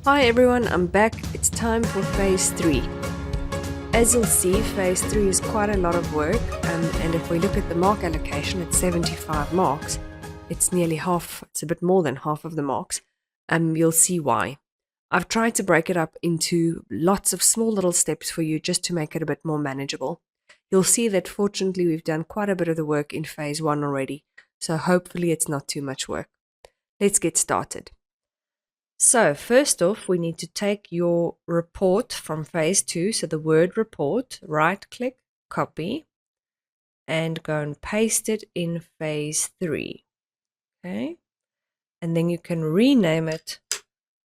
Hi everyone, I'm back. It's time for phase 3. As you'll see, phase 3 is quite a lot of work, and if we look at the mark allocation, it's 75 marks. It's nearly half, it's a bit more than half of the marks. You'll see why. I've tried to break it up into lots of small little steps for you just to make it a bit more manageable. You'll see that fortunately we've done quite a bit of the work in phase 1 already, so hopefully it's not too much work. Let's get started. So first off, we need to take your report from phase 2, so the word report, right click, copy, and go and paste it in phase 3. Okay, and then you can rename it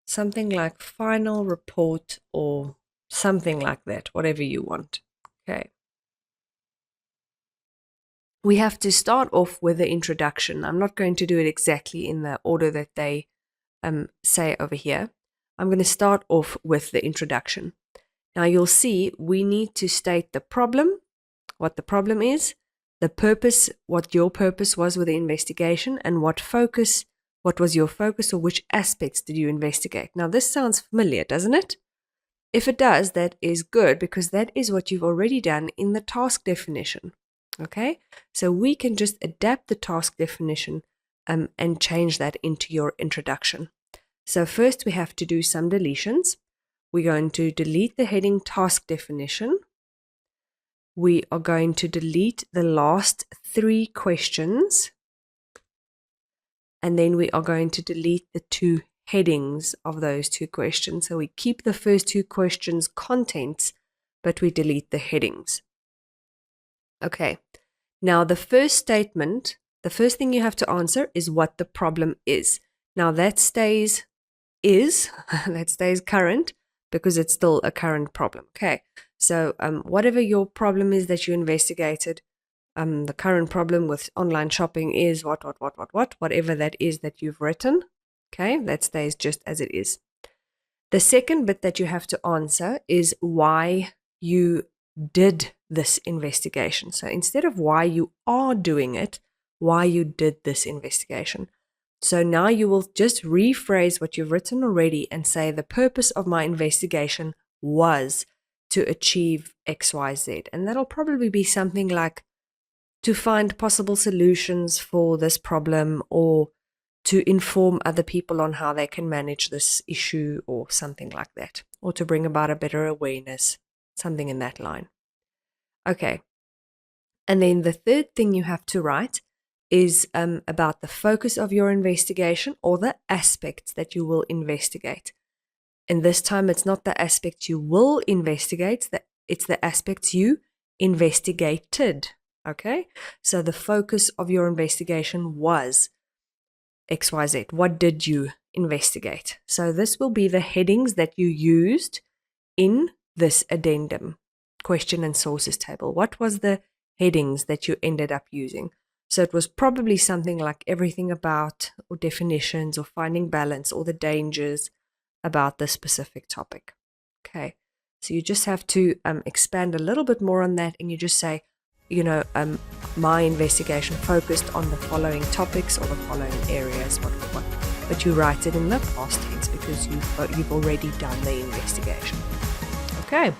something like final report or something like that, whatever you want. Okay. We have to start off with the introduction. I'm not going to do it exactly in the order that they say over here. I'm going to start off with the introduction. Now you'll see we need to state the problem, what the problem is, the purpose, what your purpose was with the investigation, and what was your focus, or which aspects did you investigate. Now this sounds familiar, doesn't it? If it does, that is good, because that is what you've already done in the task definition. Okay, so we can just adapt the task definition and change that into your introduction. So first we have to do some deletions. We're going to delete the heading task definition. We are going to delete the last 3 questions. And then we are going to delete the 2 headings of those 2 questions. So we keep the first 2 questions contents, but we delete the headings. Okay, now the first statement, the first thing you have to answer is what the problem is. Now that stays current because it's still a current problem. Okay, so whatever your problem is that you investigated, the current problem with online shopping is whatever that is that you've written. Okay, that stays just as it is. The second bit that you have to answer is why you did this investigation. So instead of why you are doing it, why you did this investigation. So now you will just rephrase what you've written already and say the purpose of my investigation was to achieve XYZ. And that'll probably be something like to find possible solutions for this problem, or to inform other people on how they can manage this issue, or something like that, or to bring about a better awareness, something in that line. Okay, and then the third thing you have to write is about the focus of your investigation, or the aspects that you will investigate. And this time it's not the aspects you will investigate, it's the aspects you investigated. Okay, so the focus of your investigation was XYZ. What did you investigate? So this will be the headings that you used in this addendum, question and sources table. What was the headings that you ended up using? So it was probably something like everything about, or definitions, or finding balance, or the dangers about this specific topic. Okay, so you just have to expand a little bit more on that, and you just say, my investigation focused on the following topics or the following areas, but you write it in the past tense because you've already done the investigation. Okay.